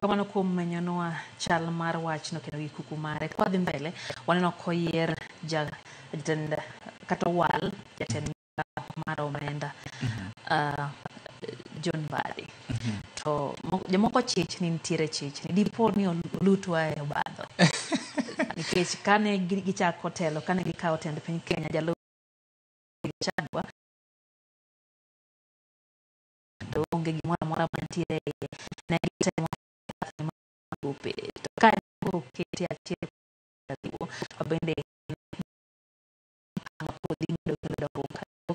Kamano kuom menyonowa chal mar wachno kendo gi kuku mare. Kwa dhi mbele, waneno koyier jatend kata wal jatend mar omenda John Mbadi. To jomoko chich ni nitiere chich ni dipo ni olutwa e obadho. Nikech kane gichako telo, kane gikawo tend piny Kenya, jalo chadwa to onge gimoro amora mantiere ne gitemo gope. To ka okete achiel bende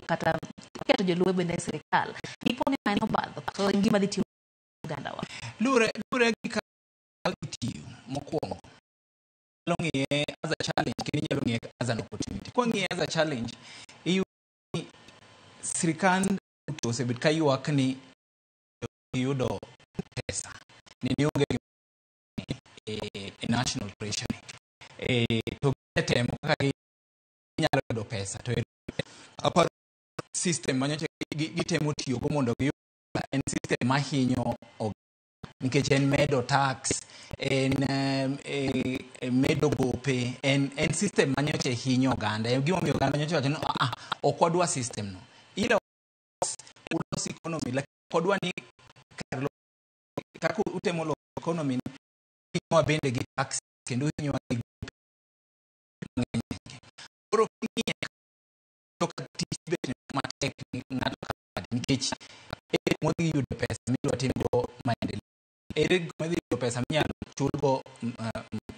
kata keto joluo bende sirikal dipo ni mano obadho to ngima dhi tiyo Uganda wa. Lure gi ka tiyo mokwongo ng'iye as a challenge kendo nyalo ng'iye as an opportunity. Kwa ng'iye as a challenge, sirikand osebet ka ywak ni yudo pesa ni onge national treasury to temo kaka nyalo yudo pesa to apart system manyocha gitemo tiyo go mondo giyud en system mahinyo nikech en medo tax en medo gope en system manyocha hinyo Uganda. Gima miyo Uganda nyocha wacho no ok wadwa system no ila ulos economy like kodwa ni kaka utemo lo economy ni bende gi tax kendo hinyo gi oro ni to kati matek ng'ato nikech modi yudo pesa midwa timo maendeleo modi yudo pesa minyalo chulgo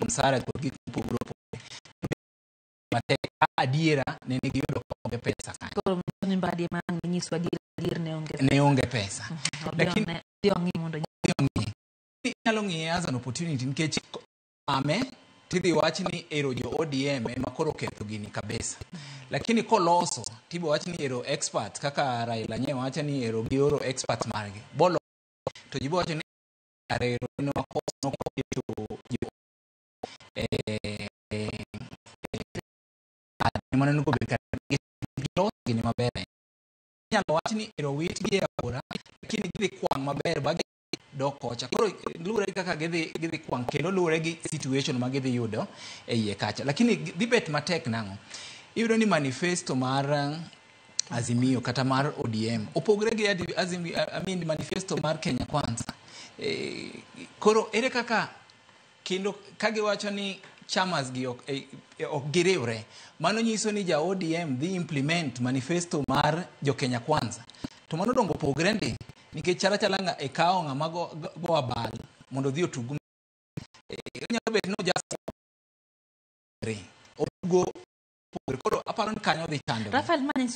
msara to gik mopogore matek adiera ne nigi yudo pesa koro Mbadi mang nyiswa adier ne onge pesa lakini mondo nyalo ng'iye as an opportunity nikech tidhi wach ni ero jo ODM ema koro ketho gini kabisa. Lakini koloso tibo wach ni ero expert kaka Raila nyewe wacha ni ero gioro expert margi bolo to jibo wacho ni ero no kono to mano nuko be gini maber nyalo wach ni ero wit gi abora lakini gidhi kwang maber bagi dokocha koro lure kaka gidhi kwang kendo lure gi situation ma gidhi yudo e iye kacha. Lakini dhi bet matek nango iyudo ni manifesto mar Azimio kata mar ODM opogre gi manifesto mar Kenya Kwanza. Koro ere kaka kendo kagiwacho ni chamas gi ok giriwre, mano nyiso ni ja ODM dhi implement manifesto mar jo Kenya Kwanza to mano dongo opogre ndi nikech chala e kao ng'ama go abal mondo dhi otug nyalo bet no just otugo koro aparo ni kanyo dhi chando Rafael Manning